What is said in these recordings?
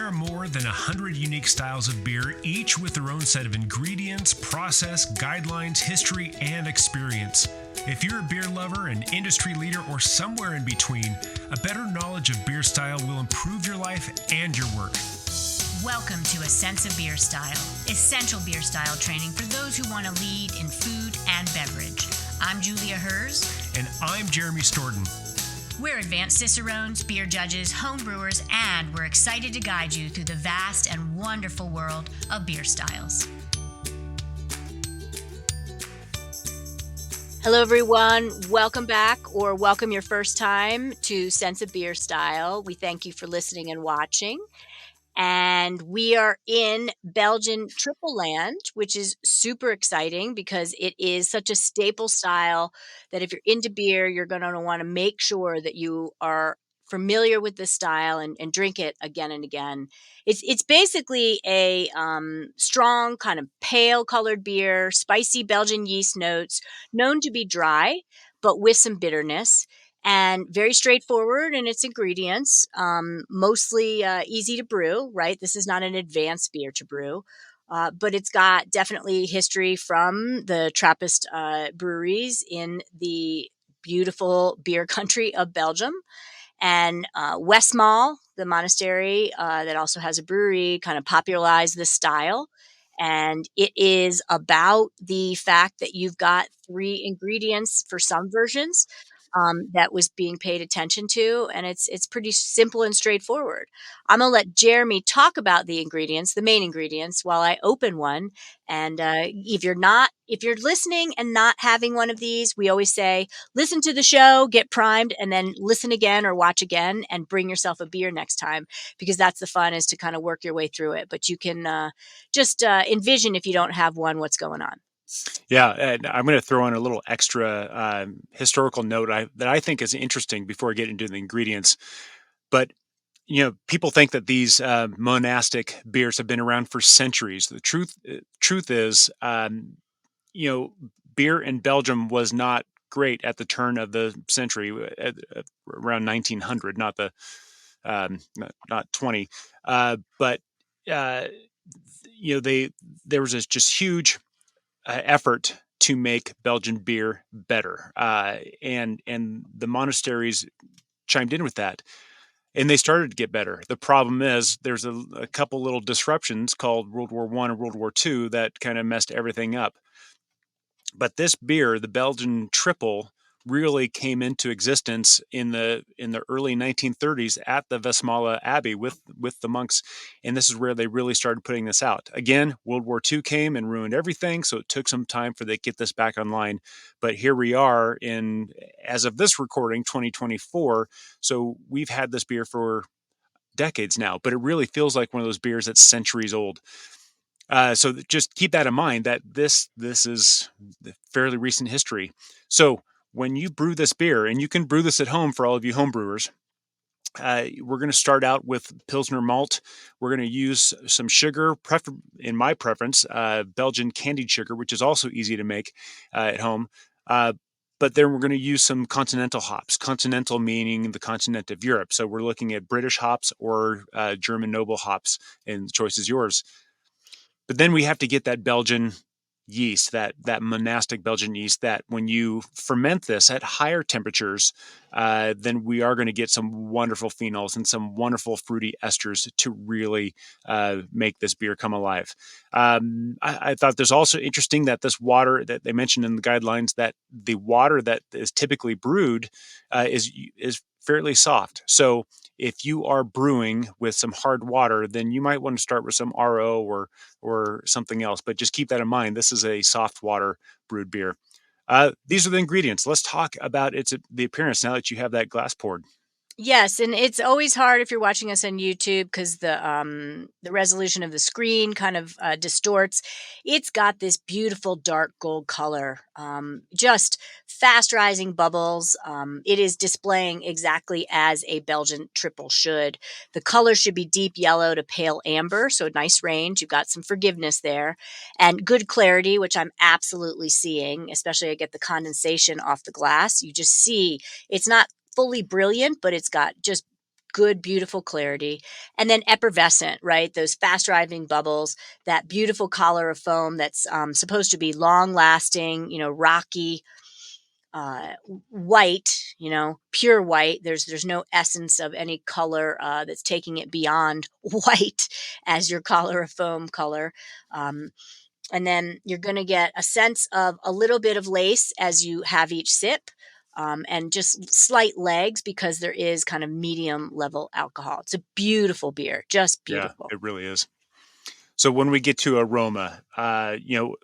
are more than 100 unique styles of beer, each with their own set of ingredients, process, guidelines, history, and experience. If you're a beer lover, an industry leader, or somewhere in between, a better knowledge of beer style will improve your life and your work. Welcome to A Sense of Beer Style, essential beer style training for those who want to lead in food and beverage. I'm Julia Herz. And I'm Jeremy Storton. We're advanced Cicerones, beer judges, home brewers, and we're excited to guide you through the vast and wonderful world of beer styles. Hello, everyone. Welcome back, or welcome your first time to Sense of Beer Style. We thank you for listening and watching. And we are in Belgian Tripel land, which is super exciting because it is such a staple style that if you're into beer, you're going to want to make sure that you are familiar with this style and drink it again and again. It's basically a strong, kind of pale colored beer, spicy Belgian yeast notes, known to be dry, but with some bitterness. And very straightforward in its ingredients, mostly easy to brew, right? This is not an advanced beer to brew, but it's got definitely history from the Trappist breweries in the beautiful beer country of Belgium. And Westmalle, the monastery that also has a brewery, kind of popularized this style. And it is about the fact that you've got three ingredients for some versions that was being paid attention to, and it's pretty simple and straightforward. I'm gonna let Jeremy talk about the ingredients, the main ingredients, while I open one. And if you're listening and not having one of these, we always say listen to the show, get primed, and then listen again or watch again, and bring yourself a beer next time, because that's the fun, is to kind of work your way through it. But you can just envision, if you don't have one, what's going on. Yeah, and I'm going to throw in a little extra historical note that I think is interesting before I get into the ingredients. But people think that these monastic beers have been around for centuries. The truth is, beer in Belgium was not great at the turn of the century, around 1900, not 20. But there was this just huge effort to make Belgian beer better, and the monasteries chimed in with that, and they started to get better. The problem is there's a couple little disruptions called World War I and World War II that kind of messed everything up. But this beer, the Belgian Tripel, really came into existence in the early 1930s at the Westmalle Abbey with the monks, and this is where they really started putting this out. Again, World War II came and ruined everything, so it took some time for they to get this back online. But here we are as of this recording, 2024. So we've had this beer for decades now, but it really feels like one of those beers that's centuries old. So just keep that in mind, that this is fairly recent history. So when you brew this beer, and you can brew this at home for all of you home brewers, we're going to start out with Pilsner malt. We're going to use some sugar, in my preference, Belgian candied sugar, which is also easy to make at home. But then we're going to use some continental hops, continental meaning the continent of Europe. So we're looking at British hops or German noble hops, and the choice is yours. But then we have to get that Belgian yeast, that monastic Belgian yeast, that when you ferment this at higher temperatures, then we are going to get some wonderful phenols and some wonderful fruity esters to really make this beer come alive. I thought this also interesting that this water that they mentioned in the guidelines, that the water that is typically brewed is fairly soft. So if you are brewing with some hard water, then you might want to start with some RO or something else. But just keep that in mind. This is a soft water brewed beer. These are the ingredients. Let's talk about the appearance now that you have that glass poured. Yes, and it's always hard if you're watching us on YouTube, because the resolution of the screen kind of distorts. It's got this beautiful dark gold color, just fast rising bubbles. It is displaying exactly as a Belgian Tripel should. The color should be deep yellow to pale amber, so a nice range. You've got some forgiveness there, and good clarity, which I'm absolutely seeing. Especially I get the condensation off the glass. You just see it's not fully brilliant, but it's got just good, beautiful clarity. And then effervescent, right? Those fast driving bubbles, that beautiful collar of foam that's supposed to be long lasting, rocky, white, pure white. There's no essence of any color that's taking it beyond white as your collar of foam color. Um, and then you're going to get a sense of a little bit of lace as you have each sip. And just slight legs because there is kind of medium level alcohol. It's a beautiful beer, just Yeah, beautiful. it really is. So when we get to aroma,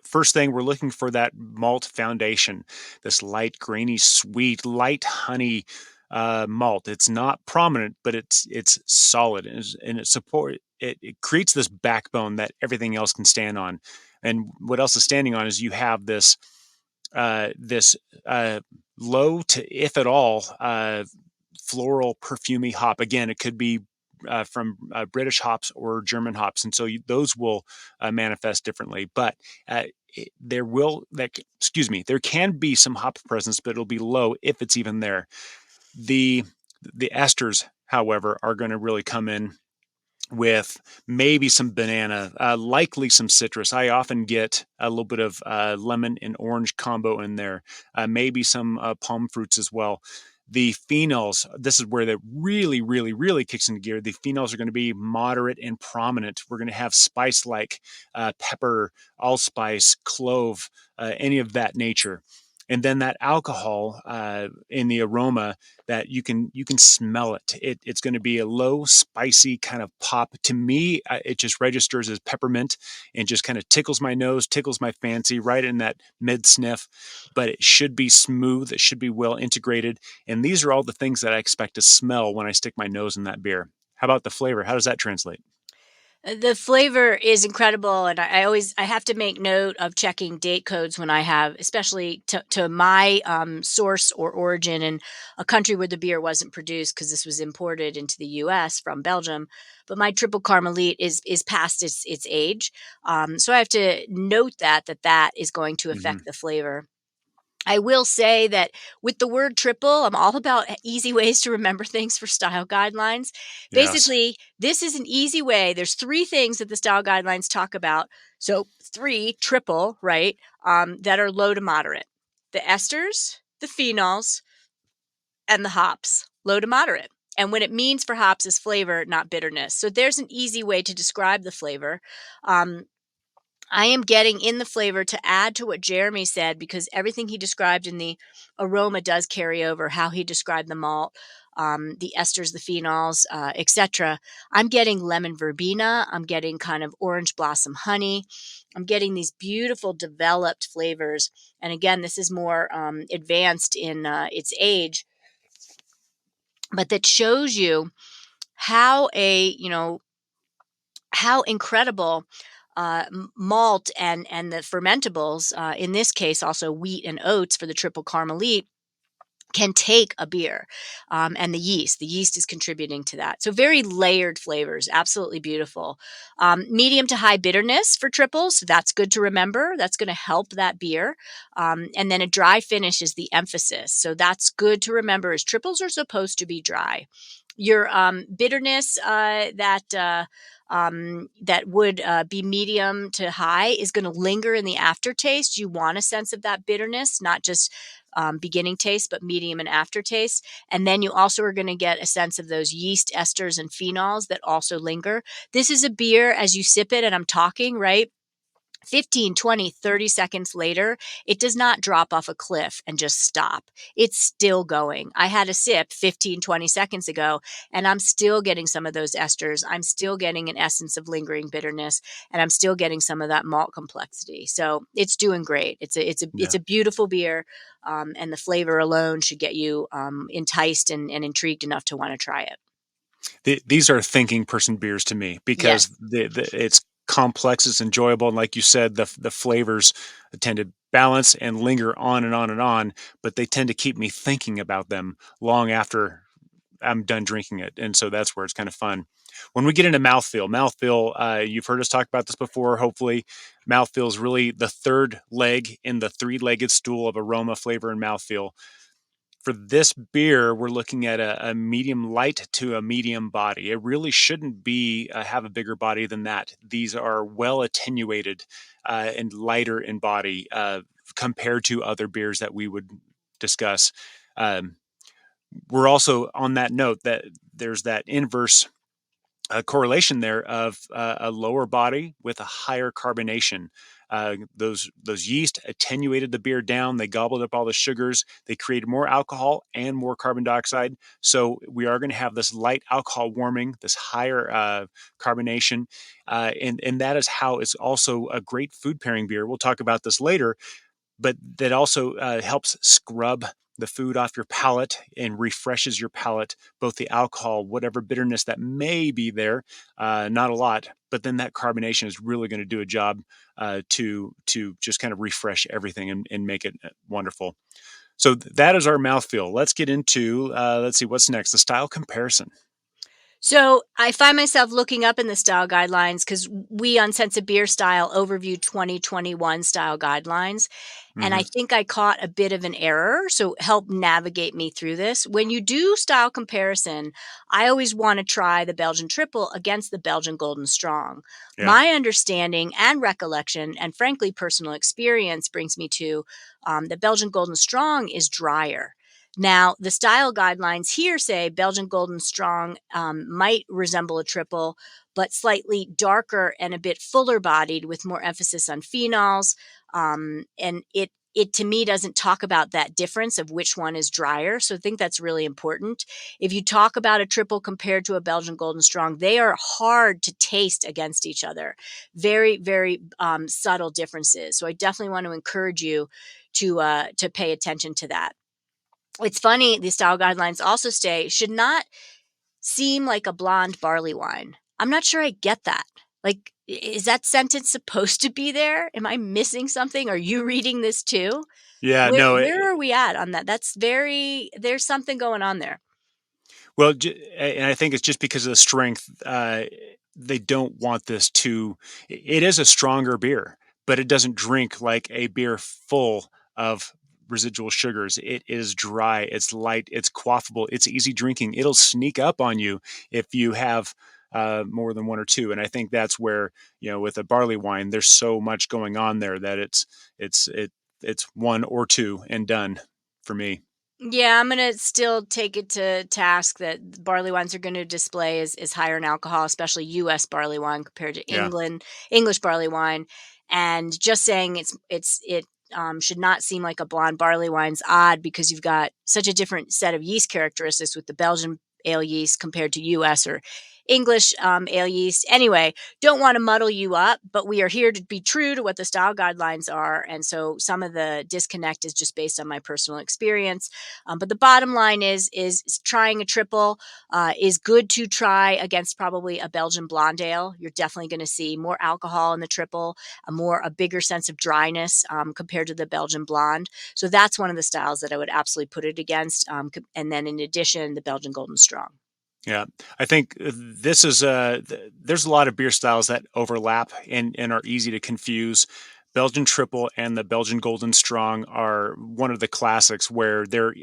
first thing we're looking for that malt foundation, this light, grainy, sweet, light honey malt. It's not prominent, but it's solid and it creates this backbone that everything else can stand on. And what else is standing on is you have this low to, if at all, floral perfumey hop. Again, it could be from British hops or German hops, and so those will manifest differently. But there can be some hop presence, but it'll be low if it's even there. The esters, however, are going to really come in with maybe some banana, likely some citrus. I often get a little bit of lemon and orange combo in there, maybe some palm fruits as well. The phenols, this is where that really, really, really kicks into gear. The phenols are going to be moderate and prominent. We're going to have spice like pepper, allspice, clove, any of that nature. And then that alcohol in the aroma that you can smell it. It's going to be a low, spicy kind of pop. To me, it just registers as peppermint and just kind of tickles my nose, tickles my fancy right in that mid sniff. But it should be smooth. It should be well integrated. And these are all the things that I expect to smell when I stick my nose in that beer. How about the flavor? How does that translate? The flavor is incredible, and I have to make note of checking date codes when I have, especially to my source or origin in a country where the beer wasn't produced because this was imported into the U.S. from Belgium. But my triple Carmelite is past its age, so I have to note that is going to Mm-hmm. affect the flavor. I will say that with the word triple, I'm all about easy ways to remember things for style guidelines. Yes. Basically, this is an easy way. There's three things that the style guidelines talk about. So, three, triple, right, that are low to moderate: the esters, the phenols, and the hops, low to moderate. And when it means for hops is flavor, not bitterness. So, there's an easy way to describe the flavor. I am getting in the flavor to add to what Jeremy said because everything he described in the aroma does carry over. How he described the malt, the esters, the phenols, etc. I'm getting lemon verbena. I'm getting kind of orange blossom honey. I'm getting these beautiful developed flavors. And again, this is more advanced in its age, but that shows you how how incredible malt and the fermentables, in this case also wheat and oats for the triple Carmelite, can take a beer, and the yeast is contributing to that. So very layered flavors, absolutely beautiful. Medium to high bitterness for triples, so that's good to remember. That's going to help that beer. And then a dry finish is the emphasis, so that's good to remember. As triples are supposed to be dry. Your bitterness that would be medium to high is going to linger in the aftertaste. You want a sense of that bitterness, not just beginning taste, but medium and aftertaste. And then you also are going to get a sense of those yeast esters and phenols that also linger. This is a beer as you sip it, and I'm talking, right? 15, 20, 30 seconds later, it does not drop off a cliff and just stop. It's still going. I had a sip 15, 20 seconds ago, and I'm still getting some of those esters. I'm still getting an essence of lingering bitterness, and I'm still getting some of that malt complexity. So it's doing great. It's Yeah. a beautiful beer, and the flavor alone should get you enticed and intrigued enough to want to try it. These are thinking person beers to me because Yes. it's complex, it's enjoyable, and like you said, the flavors tend to balance and linger on and on and on, but they tend to keep me thinking about them long after I'm done drinking it, and so that's where it's kind of fun. When we get into mouthfeel, you've heard us talk about this before. Hopefully, mouthfeel is really the third leg in the three-legged stool of aroma, flavor, and mouthfeel. for this beer, we're looking at a medium light to a medium body. It really shouldn't be have a bigger body than that. These are well attenuated and lighter in body compared to other beers that we would discuss. Um, we're also on that note that there's that inverse correlation there of a lower body with a higher carbonation. Those yeast attenuated the beer down. They gobbled up all the sugars. They created more alcohol and more carbon dioxide. So we are going to have this light alcohol warming, this higher carbonation, and that is how it's also a great food pairing beer. We'll talk about this later, but that also helps scrub the food off your palate and refreshes your palate, both the alcohol, whatever bitterness that may be there, not a lot, but then that carbonation is really going to do a job to just kind of refresh everything and make it wonderful. So that is our mouthfeel. Let's get into, let's see, what's next? The style comparison. So I find myself looking up in the style guidelines because we on Sense of Beer Style overview 2021 style guidelines. And I Mm-hmm. think I caught a bit of an error. So help navigate me through this. When you do style comparison, I always want to try the Belgian Triple against the Belgian Golden Strong. Yeah. My understanding and recollection, and frankly, personal experience brings me to the Belgian Golden Strong is drier. Now, the style guidelines here say Belgian Golden Strong might resemble a triple, but slightly darker and a bit fuller bodied with more emphasis on phenols. And it to me doesn't talk about that difference of which one is drier. So I think that's really important. If you talk about a triple compared to a Belgian Golden Strong, they are hard to taste against each other. Very, very subtle differences. So I definitely want to encourage you to pay attention to that. It's funny, the style guidelines also say should not seem like a blonde barley wine. I'm not sure I get that. Like, is that sentence supposed to be there? Am I missing something? Are you reading this too? Yeah, Where no, where are we at on that? That's very there's something going on there. well, and I think it's just because of the strength. They don't want this to. It is a stronger beer, but it doesn't drink like a beer full of residual sugars. It is dry. It's light. It's quaffable. It's easy drinking. It'll sneak up on you if you have more than one or two. And I think that's where with a barley wine, there's so much going on there that it's one or two and done for me. Yeah, I'm gonna still take it to task that barley wines are going to display is higher in alcohol, especially U.S. barley wine compared to Yeah. English barley wine, and just saying it should not seem like a blonde barley wine's odd because you've got such a different set of yeast characteristics with the Belgian ale yeast compared to U.S. or English ale yeast. Anyway, don't want to muddle you up, but we are here to be true to what the style guidelines are, and so some of the disconnect is just based on my personal experience. But the bottom line is trying a triple is good to try against probably a Belgian blonde ale. You're definitely going to see more alcohol in the triple, a bigger sense of dryness compared to the Belgian blonde. So that's one of the styles that I would absolutely put it against. And then in addition, the Belgian Golden Strong. Yeah, I think this is there's a lot of beer styles that overlap and are easy to confuse. Belgian Triple and the Belgian Golden Strong are one of the classics where they're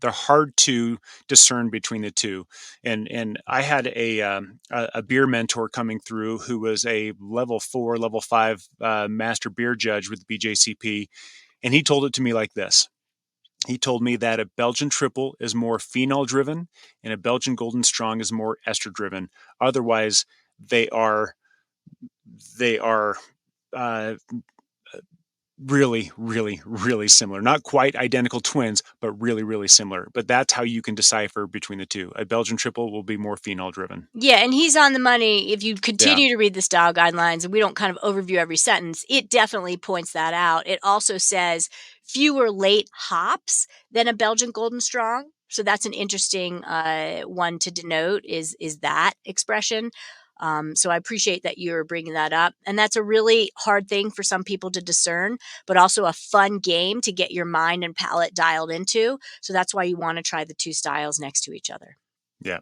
hard to discern between the two. And I had a beer mentor coming through who was a level 4, level 5 master beer judge with the BJCP, and he told it to me like this. He told me that a Belgian triple is more phenol driven and a Belgian golden strong is more ester driven. Otherwise, they are uh, really, really, really similar. Not quite identical twins, but really, really similar. But that's how you can decipher between the two. A Belgian triple will be more phenol driven. Yeah, and he's on the money. If you Yeah, continue to read the style guidelines, and we don't kind of overview every sentence, it definitely points that out. It also says fewer late hops than a Belgian Golden Strong. So that's an interesting one to denote is that expression. So I appreciate that you're bringing that up. And that's a really hard thing for some people to discern, but also a fun game to get your mind and palate dialed into. So that's why you want to try the two styles next to each other. yeah.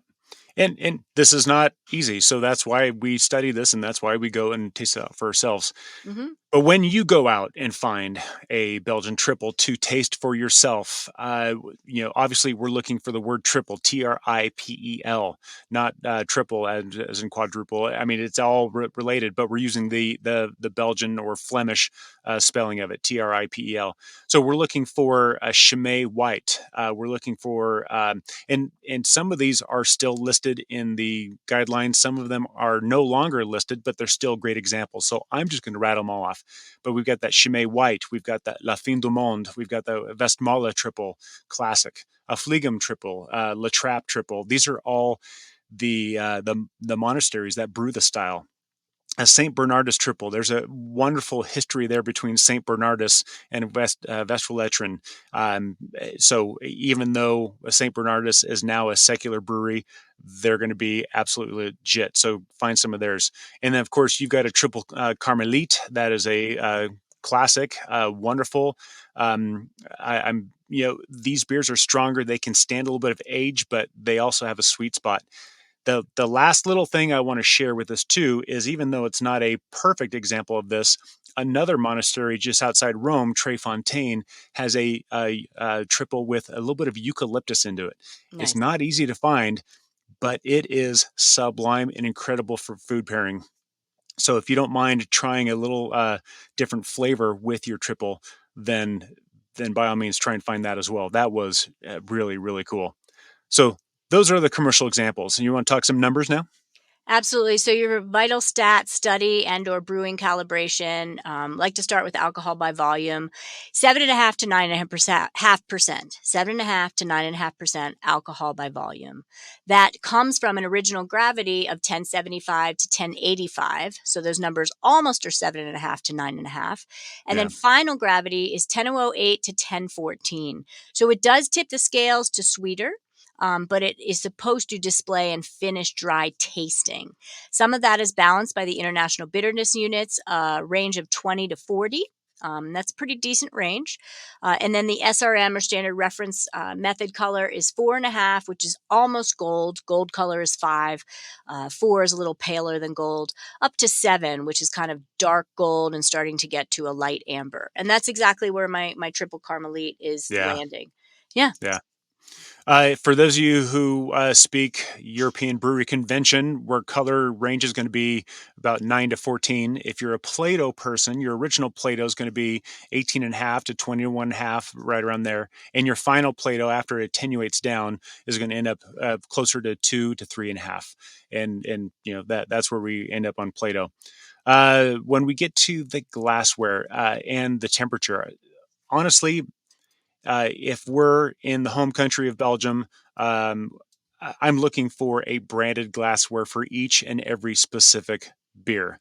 And this is not easy. So that's why we study this, and that's why we go and taste it out for ourselves. Hmm. But when you go out and find a Belgian triple to taste for yourself, obviously we're looking for the word triple, Tripel, not triple as in quadruple. I mean, it's all related, but we're using the Belgian or Flemish spelling of it, Tripel. So we're looking for a Chimay White. We're looking for, and some of these are still listed in the guidelines. Some of them are no longer listed, but they're still great examples. So I'm just going to rattle them all off. But we've got that Chimay White, we've got that La Fin du Monde, we've got the Westmalle Triple Classic, a Flegem Triple, La Trappe Triple. These are all the monasteries that brew the style. A Saint Bernardus triple. There's a wonderful history there between Saint Bernardus and Westfalen. So even though Saint Bernardus is now a secular brewery, they're going to be absolutely legit. So find some of theirs. And then of course you've got a triple Carmelite that is a classic, wonderful. I'm these beers are stronger. They can stand a little bit of age, but they also have a sweet spot. The last little thing I want to share with us too is, even though it's not a perfect example of this, another monastery just outside Rome, Trefontaine, has a triple with a little bit of eucalyptus into it. It's Nice. not easy to find, but it is sublime and incredible for food pairing. So if you don't mind trying a little different flavor with your triple, then by all means try and find that as well. That was really, really cool. So those are the commercial examples. And you want to talk some numbers now? Absolutely. So your vital stat study and or brewing calibration, like to start with alcohol by volume, 7.5 to 9.5%, 7.5 to 9.5% alcohol by volume. That comes from an original gravity of 1075 to 1085. So those numbers almost are 7.5 to 9.5. And then Yeah. final gravity is 1008 to 1014. So it does tip the scales to sweeter, but it is supposed to display and finish dry tasting. Some of that is balanced by the International Bitterness Units, range of 20 to 40. That's a pretty decent range. And then the SRM, or Standard Reference Method color, is 4.5, which is almost gold. Gold color is 5. 4 is a little paler than gold. Up to 7, which is kind of dark gold and starting to get to a light amber. And that's exactly where my triple Carmelite is Yeah. landing. Yeah. Yeah. For those of you who speak European Brewery Convention, where color range is going to be about 9 to 14. If you're a Plato person, your original Plato is going to be 18.5 to 21.5, right around there. And your final Plato, after it attenuates down, is going to end up closer to 2 to 3.5. And that's where we end up on Plato. When we get to the glassware and the temperature, honestly, if we're in the home country of Belgium, I'm looking for a branded glassware for each and every specific beer.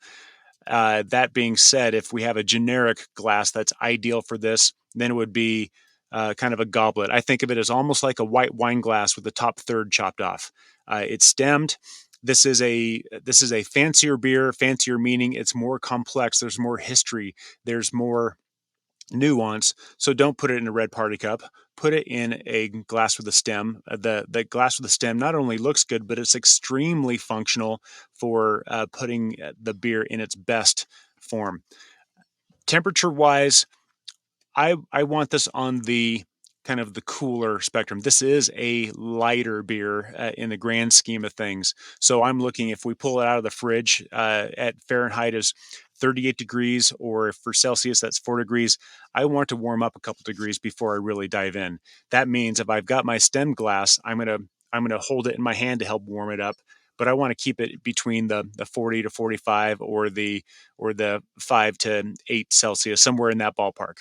That being said, if we have a generic glass that's ideal for this, then it would be kind of a goblet. I think of it as almost like a white wine glass with the top third chopped off. It's stemmed. This is a fancier beer. Fancier meaning it's more complex. There's more history. There's more nuance. So don't put it in a red party cup. Put it in a glass with a stem. The glass with a stem not only looks good, but it's extremely functional for putting the beer in its best form. Temperature wise, I want this on the kind of the cooler spectrum. This is a lighter beer in the grand scheme of things. So I'm looking, if we pull it out of the fridge at Fahrenheit is 38 degrees, or for Celsius that's 4 degrees, I want to warm up a couple degrees before I really dive in. That means if I've got my stem glass, I'm gonna hold it in my hand to help warm it up. But I want to keep it between the 40 to 45 or the 5 to 8 Celsius, somewhere in that ballpark.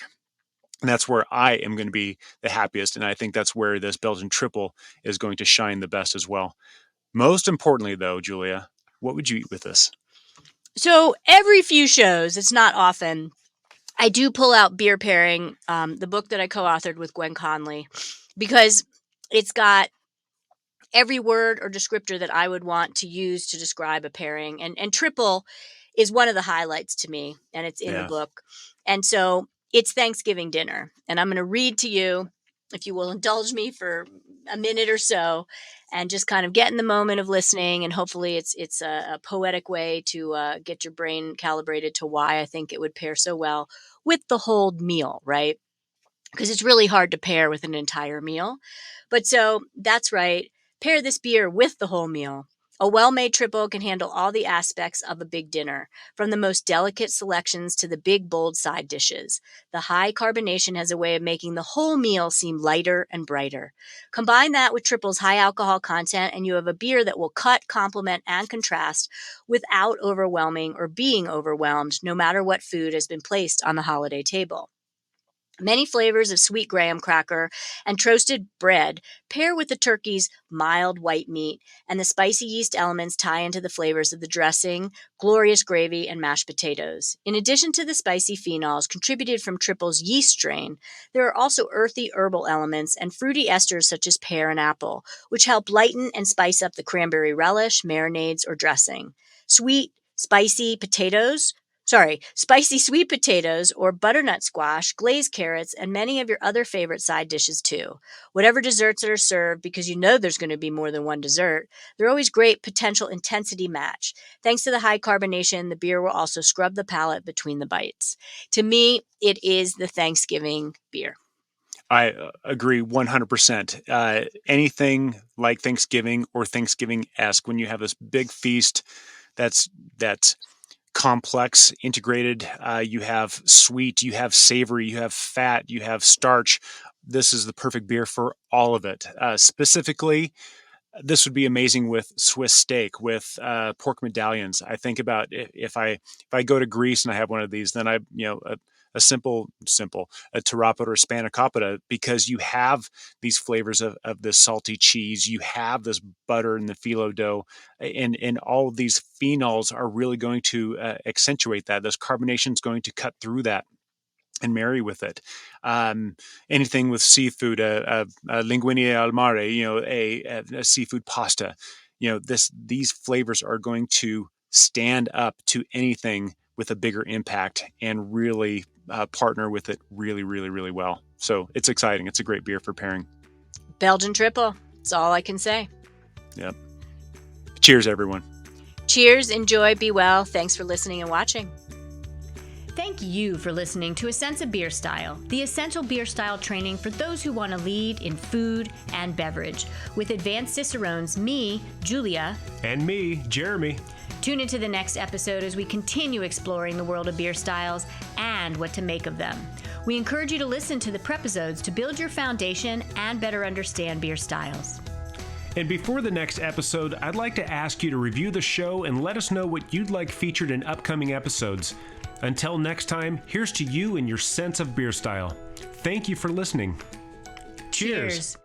And that's where I am going to be the happiest. And I think that's where this Belgian triple is going to shine the best as well. Most importantly, though, Julia, what would you eat with this? So every few shows, it's not often, I do pull out Beer Pairing, the book that I co-authored with Gwen Conley, because it's got every word or descriptor that I would want to use to describe a pairing. And triple is one of the highlights to me, and it's in the Yeah. book. And so it's Thanksgiving dinner. And I'm going to read to you, if you will indulge me for a minute or so, and just kind of get in the moment of listening. And hopefully it's a poetic way to get your brain calibrated to why I think it would pair so well with the whole meal, right? Because it's really hard to pair with an entire meal. But so that's right. Pair this beer with the whole meal. A well-made triple can handle all the aspects of a big dinner, from the most delicate selections to the big, bold side dishes. The high carbonation has a way of making the whole meal seem lighter and brighter. Combine that with triple's high alcohol content, and you have a beer that will cut, complement, and contrast without overwhelming or being overwhelmed, no matter what food has been placed on the holiday table. Many flavors of sweet graham cracker and toasted bread pair with the turkey's mild white meat, and the spicy yeast elements tie into the flavors of the dressing, glorious gravy, and mashed potatoes. In addition to the spicy phenols contributed from triple's yeast strain, there are also earthy herbal elements and fruity esters such as pear and apple, which help lighten and spice up the cranberry relish, marinades, or dressing. Spicy sweet potatoes or butternut squash, glazed carrots, and many of your other favorite side dishes too. Whatever desserts that are served, because you know there's going to be more than one dessert, they're always great potential intensity match. Thanks to the high carbonation, the beer will also scrub the palate between the bites. To me, it is the Thanksgiving beer. I agree 100%. Anything like Thanksgiving or Thanksgiving-esque, when you have this big feast that's complex, integrated, you have sweet, you have savory, you have fat, you have starch. This is the perfect beer for all of it. Specifically, this would be amazing with Swiss steak, with pork medallions. I think about if I go to Greece and I have one of these, then a simple a tarappa or a spanakopita, because you have these flavors of this salty cheese, you have this butter in the phyllo dough, and all of these phenols are really going to accentuate that. This carbonation is going to cut through that and marry with it. Anything with seafood, a linguine al mare, a seafood pasta, these flavors are going to stand up to anything with a bigger impact and really partner with it really, really, really well. So it's exciting. It's a great beer for pairing. Belgian Tripel. That's all I can say. Yep. Cheers, everyone. Cheers. Enjoy. Be well. Thanks for listening and watching. Thank you for listening to A Sense of Beer Style, the essential beer style training for those who want to lead in food and beverage. With advanced Cicerones, me, Julia, And me, Jeremy. Tune into the next episode as we continue exploring the world of beer styles and what to make of them. We encourage you to listen to the prepisodes to build your foundation and better understand beer styles. And before the next episode, I'd like to ask you to review the show and let us know what you'd like featured in upcoming episodes. Until next time, here's to you and your sense of beer style. Thank you for listening. Cheers.